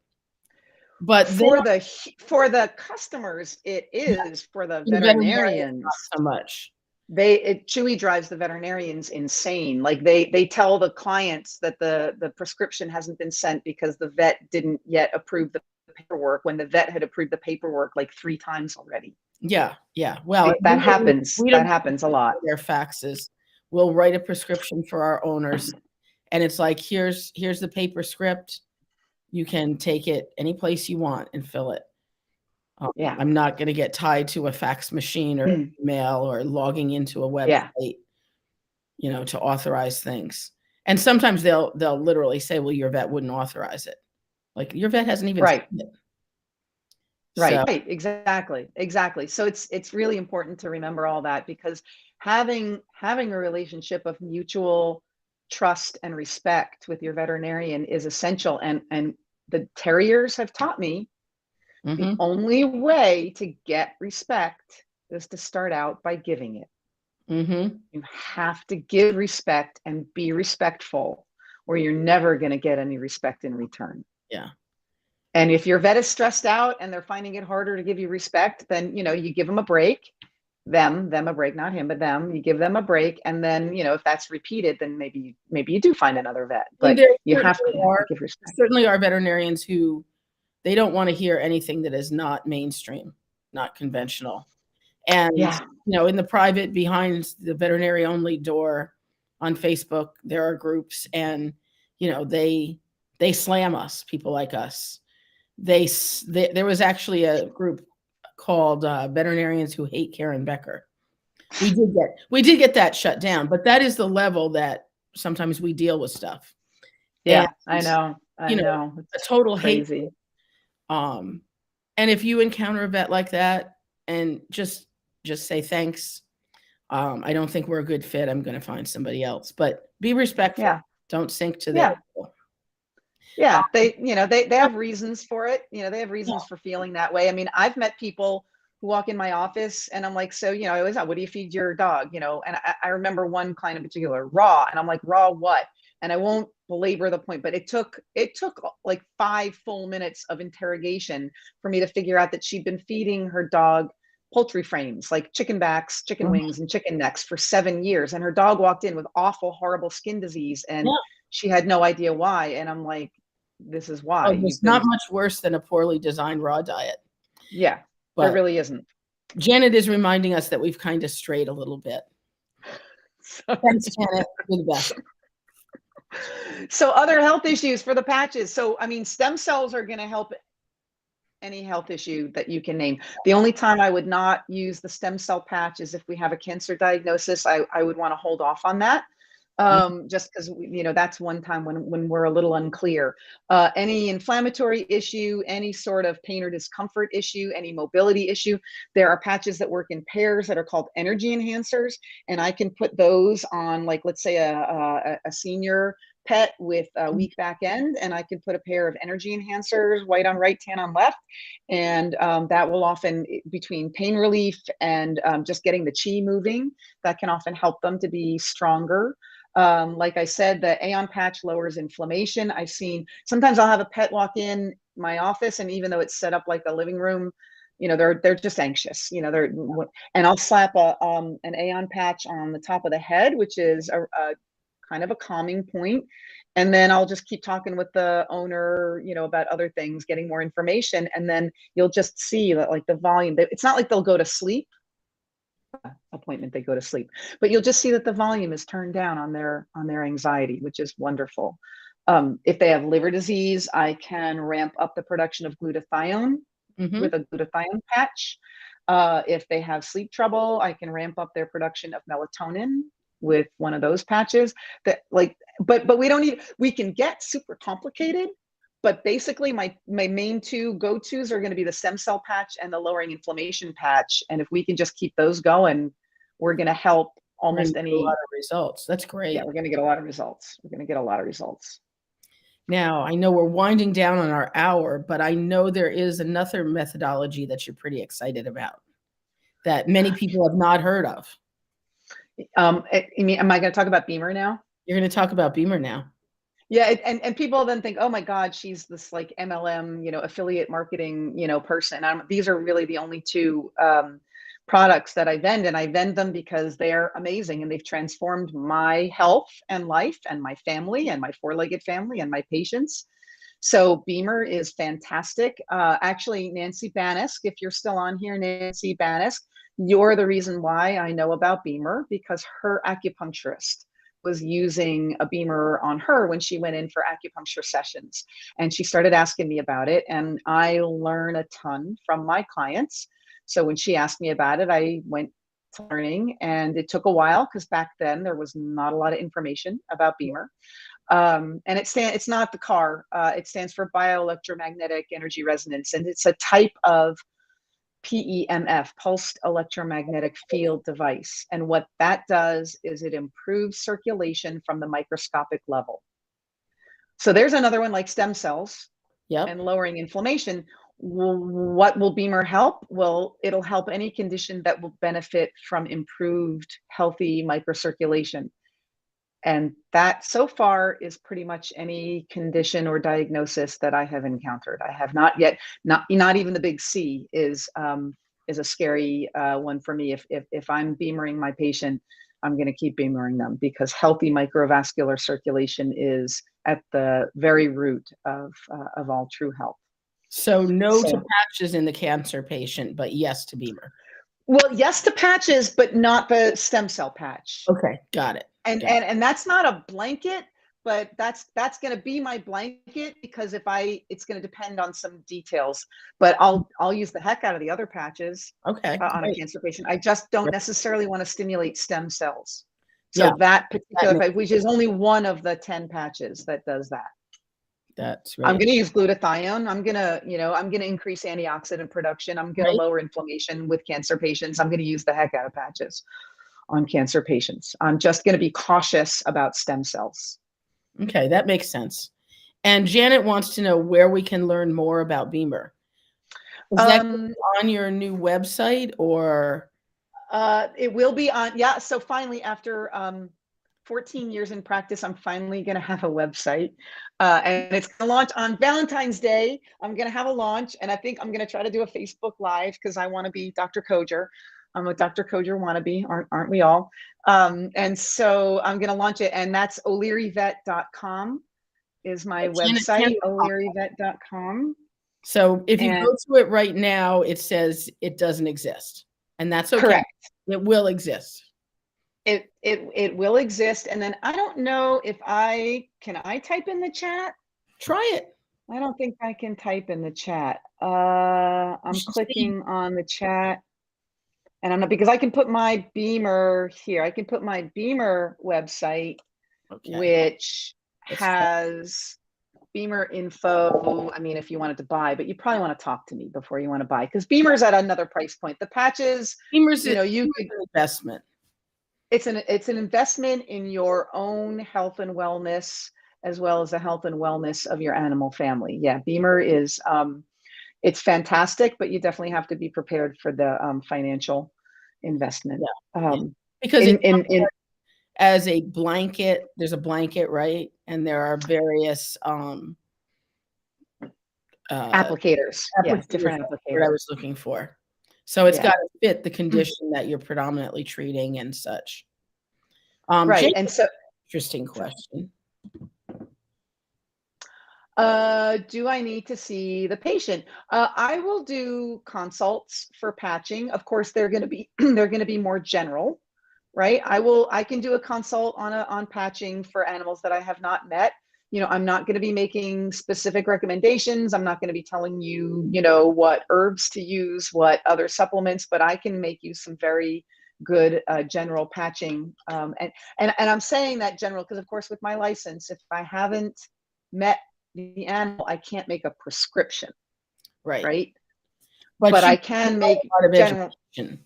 but they For don't the customers, it is. For the do veterinarians veterinarians, not so much. Chewy drives the veterinarians insane. Like they tell the clients that the prescription hasn't been sent because the vet didn't yet approve the paperwork when the vet had approved the paperwork like 3 times already. Yeah, yeah, well, That happens. we That don't happens a lot. their faxes. We'll write a prescription for our owners, and it's like, here's the paper script. You can take it any place you want and fill it. Yeah. I'm not gonna get tied to a fax machine or email or logging into a Yeah. website, you know, to authorize things. And sometimes they'll literally say, "Well, your vet wouldn't authorize it." Like, your vet hasn't even Right. seen it. Right. So, Right. Exactly. Exactly. So it's really important to remember all that, because having a relationship of mutual trust and respect with your veterinarian is essential. And the terriers have taught me the mhm, only way to get respect is to start out by giving it. mhm, You have to give respect and be respectful, or you're never going to get any respect in return. yeah. And if your vet is stressed out and they're finding it harder to give you respect, then, you give them a break. Them a break, not him, but them. You give them a break, and then, if that's repeated, then maybe you do find another vet. And But there you have certainly to are give respect. veterinarians who they don't wanna hear anything that is not mainstream, not conventional. And, Yeah, in the private behind the veterinary only door on Facebook, there are groups and, they slam us, people like us. There was actually a group called, Veterinarians Who Hate Karen Becker. We did get that shut down, but that is the level that sometimes we deal with stuff. And, yeah, I know, I you know, know. a It's total hate, crazy. um, and if you encounter a vet like that and just say, "Thanks, I don't think we're a good fit, I'm gonna find somebody else," but be respectful. Yeah, Don't sink to their yeah. level. Yeah, they Yeah, have reasons for it. They have yeah, reasons for feeling that way. I mean, I've met people who walk in my office and I'm like, so, I always ask, what do you feed your dog? And I remember one client in particular, raw. And I'm like, raw what? And I won't belabor the point, but it took like 5 full minutes of interrogation for me to figure out that she'd been feeding her dog poultry frames, like chicken backs, chicken mhm, wings, and chicken necks for 7 years. And her dog walked in with awful, horrible skin disease, and yeah. she had no idea why. And I'm like, this is why Oh, there's you've not been. much worse than a poorly designed raw diet, Yeah, there but really isn't. Janet is reminding us that we've kinda strayed a little bit. Thanks, Janet. You're the best. So other health issues for the patches. So I mean, stem cells are going to help any health issue that you can name. The only time I would not use the stem cell patch is if we have a cancer diagnosis. I would want to hold off on that, Mhm, just because that's one time when we're a little unclear. Any inflammatory issue, any sort of pain or discomfort issue, any mobility issue, there are patches that work in pairs that are called energy enhancers, and I can put those on, like, let's say a senior pet with a mhm. weak back end, and I can put a pair of energy enhancers, white on right, tan on left, and that will often, between pain relief and just getting the chi moving, that can often help them to be stronger. Like I said, the Aeon patch lowers inflammation. I've seen, sometimes I'll have a pet walk in my office, and even though it's set up like a living room, they're just anxious. And I'll slap an Aeon patch on the top of the head, which is a kind of a calming point. And then I'll just keep talking with the owner, about other things, getting more information, and then you'll just see that, like, the volume. It's not like they'll go to sleep appointment, they go to sleep, but you'll just see that the volume is turned down on their anxiety, which is wonderful. If they have liver disease, I can ramp up the production of glutathione with Mhm. a glutathione patch. If they have sleep trouble, I can ramp up their production of melatonin with one of those patches. That, like, but we don't need, we can get super complicated, But basically my main two go-tos are going to be the stem cell patch and the lowering inflammation patch. And if we can just keep those going, we're going to help almost A lot any. of results. That's great. Yeah, we're going to get a lot of results. We're going to get a lot of results. Now, I know we're winding down on our hour, but I know there is another methodology that you're pretty excited about that many people have not heard of. I mean, am I going to talk about Beamer now? You're going to talk about Beamer now. Yeah, and people then think, oh my God, she's this like MLM, affiliate marketing, person. These are really the only two products that I vend, and I vend them because they're amazing and they've transformed my health and life and my family and my four-legged family and my patients. So Beamer is fantastic. Actually, Nancy Banisk, if you're still on here, Nancy Banisk, you're the reason why I know about Beamer, because her acupuncturist was using a Beamer on her when she went in for acupuncture sessions. And she started asking me about it. And I learn a ton from my clients. So when she asked me about it, I went to learning, and it took a while because back then there was not a lot of information about Beamer. And it's not the car. It stands for bioelectromagnetic energy resonance. And it's a type of PEMF, pulsed electromagnetic field device. And what that does is it improves circulation from the microscopic level. So there's another one like stem cells and lowering inflammation. What will Beamer help? Well, it'll help any condition that will benefit from improved, healthy microcirculation. And that so far is pretty much any condition or diagnosis that I have encountered. I have not yet, not even the big C is a scary one for me. If I'm Beamering my patient, I'm going to keep Beamering them, because healthy microvascular circulation is at the very root of all true health. So no to patches in the cancer patient, but yes to Beamer. Well, yes to patches, but not the stem cell patch. Okay, got it. And that's not a blanket, but that's going to be my blanket, because it's going to depend on some details. But I'll use the heck out of the other patches. Okay, on a cancer patient. I just don't necessarily want to stimulate stem cells. So that particular, which is only one of the 10 patches that does that. That's right. I'm going to use glutathione. I'm going to increase antioxidant production. I'm going to lower inflammation with cancer patients. I'm going to use the heck out of patches on cancer patients. I'm just going to be cautious about stem cells. Okay, that makes sense. And Janet wants to know where we can learn more about Beamer. Is that on your new website, or? It will be on, yeah. So finally, after 14 years in practice, I'm finally going to have a website, and it's going to launch on Valentine's Day. I'm going to have a launch, and I think I'm going to try to do a Facebook Live, because I want to be Dr. Koger. I'm a Dr. Koger wannabe, aren't we all? And so I'm going to launch it, and that's o'learyvet.com is my website, o'learyvet.com. So if you go to it right now, it says it doesn't exist, and that's okay. Correct. It will exist. It will exist. And then I don't know if can I type in the chat? Try it. I don't think I can type in the chat. I'm clicking on the chat, and I'm not, because I can put my Beamer here. I can put my Beamer website, which has Beamer info. I mean, if you wanted to buy, but you probably want to talk to me before you want to buy, because Beamer's at another price point. The patches, Beamer's an investment. It's an investment in your own health and wellness, as well as the health and wellness of your animal family. Yeah, Beamer is it's fantastic, but you definitely have to be prepared for the financial investment. Because as a blanket, there's a blanket, right? And there are various applicators. Different applicators. What I was looking for. So it's got to fit the condition that you're predominantly treating and such. Right. Jake, and so, interesting question. Do I need to see the patient? I will do consults for patching. Of course, they're going to be more general, right? I can do a consult on patching for animals that I have not met. I'm not going to be making specific recommendations. I'm not going to be telling you, what herbs to use, what other supplements, but I can make you some very good general patching. And I'm saying that general because, of course, with my license, if I haven't met the animal, I can't make a prescription, Right. right? But But you I can have make a lot of general. education.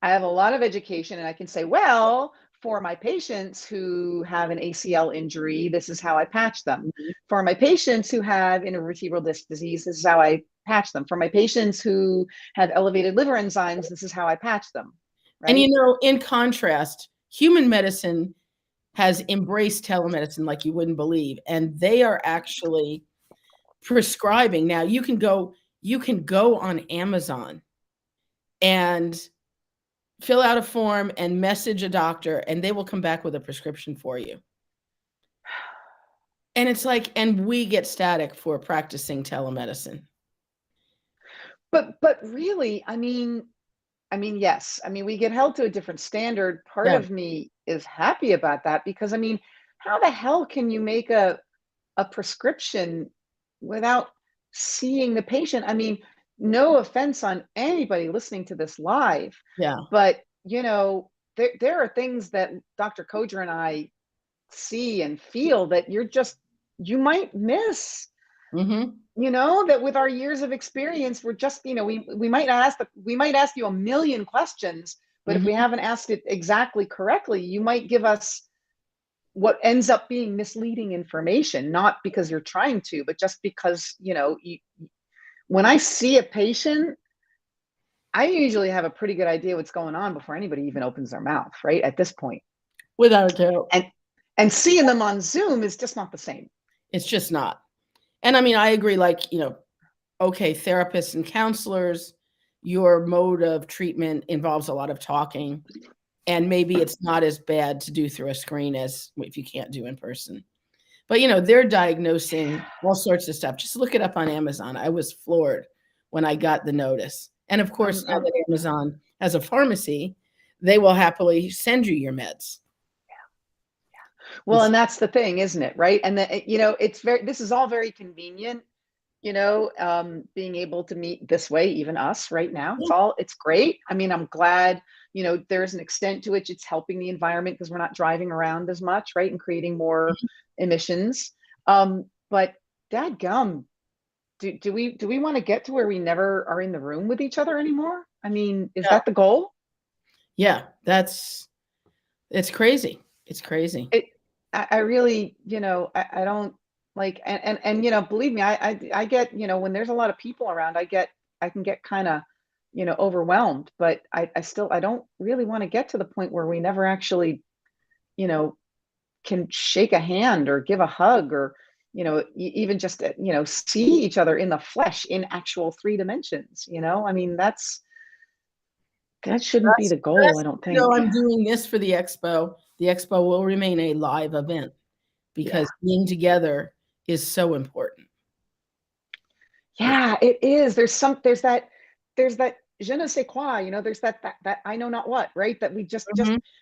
I have a lot of education, and I can say, well, for my patients who have an ACL injury, this is how I patch them. Mhm. For my patients who have intervertebral disc disease, this is how I patch them. For my patients who have elevated liver enzymes, this is how I patch them, And, right? in contrast, human medicine has embraced telemedicine like you wouldn't believe, and they are actually prescribing. Now you can go on Amazon and fill out a form and message a doctor, and they will come back with a prescription for you. And it's like, and we get static for practicing telemedicine. But really, yes. I mean, we get held to a different standard. Part Yeah. of me is happy about that because how the hell can you make a prescription without seeing the patient? I mean, no offense on anybody listening to this live, Yeah. but there are things that Dr. Kojer and I see and feel that you might miss. Mhm. That with our years of experience, we're just, we might ask you a million questions, but if we Mhm. haven't asked it exactly correctly, you might give us what ends up being misleading information, not because you're trying to, but just because, when I see a patient, I usually have a pretty good idea what's going on before anybody even opens their mouth, right? At this point. Without a doubt. And seeing them on Zoom is just not the same. It's just not. And I mean, I agree, like, okay, therapists and counselors, your mode of treatment involves a lot of talking, and maybe it's not as bad to do through a screen as if you can't do in person. But, they're diagnosing all sorts of stuff. Just look it up on Amazon. I was floored when I got the notice. And of course, now that Amazon has a pharmacy, they will happily send you your meds. Well, and that's the thing, isn't it? Right. And this is all very convenient, being able to meet this way, even us right now. It's great. I mean, I'm glad, there's an extent to which it's helping the environment because we're not driving around as much, right? And creating more emissions. But dadgum, do we want to get to where we never are in the room with each other anymore? I mean, is that the goal? Yeah, it's crazy. It's crazy. I really, I don't like, and believe me, I get, when there's a lot of people around, I can get kind of, overwhelmed, but I don't really want to get to the point where we never actually, can shake a hand or give a hug or, even just, see each other in the flesh in actual 3 dimensions, I mean, that shouldn't be the goal, I don't think. I'm doing this for the expo. The expo will remain a live event because being together is so important. Yeah, it is. There's that je ne sais quoi, there's that I know not what, right? That we just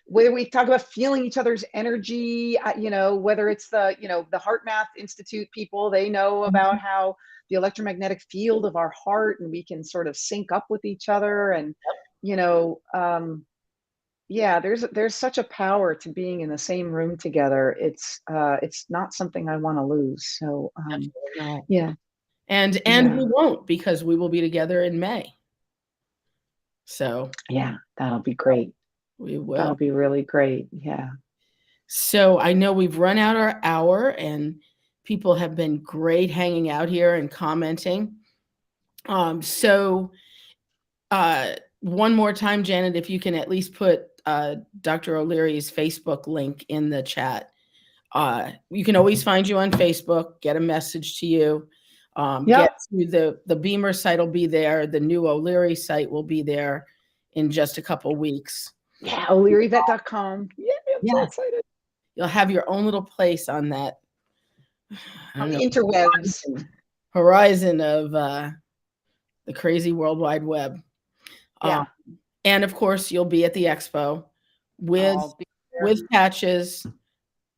whether we talk about feeling each other's energy, whether it's the Heart Math Institute people, they know about how the electromagnetic field of our heart, and we can sort of sync up with each other. And, yeah, there's such a power to being in the same room together. It's not something I want to lose. So, No. yeah. And we won't, because we will be together in May. So yeah, that'll be great. We will. That'll be really great. Yeah. So I know we've run out our hour, and people have been great hanging out here and commenting. One more time, Janet, if you can at least put Dr. O'Leary's Facebook link in the chat. You can always find you on Facebook, get a message to you. Get to the Beamer site will be there. The new O'Leary site will be there in just a couple weeks. Yeah, O'LearyVet.com. Yeah, I'm so excited. You'll have your own little place on that interwebs horizon of the crazy World Wide Web. And of course, you'll be at the expo with patches,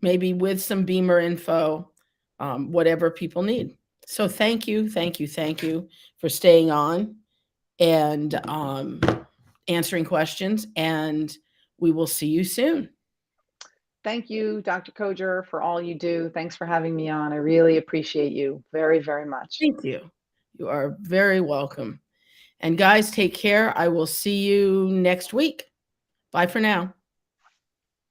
maybe with some Beamer info, whatever people need. So thank you for staying on and answering questions, and we will see you soon. Thank you, Dr. Koger, for all you do. Thanks for having me on. I really appreciate you very, very much. Thank you. You are very welcome. And guys, take care. I will see you next week. Bye for now.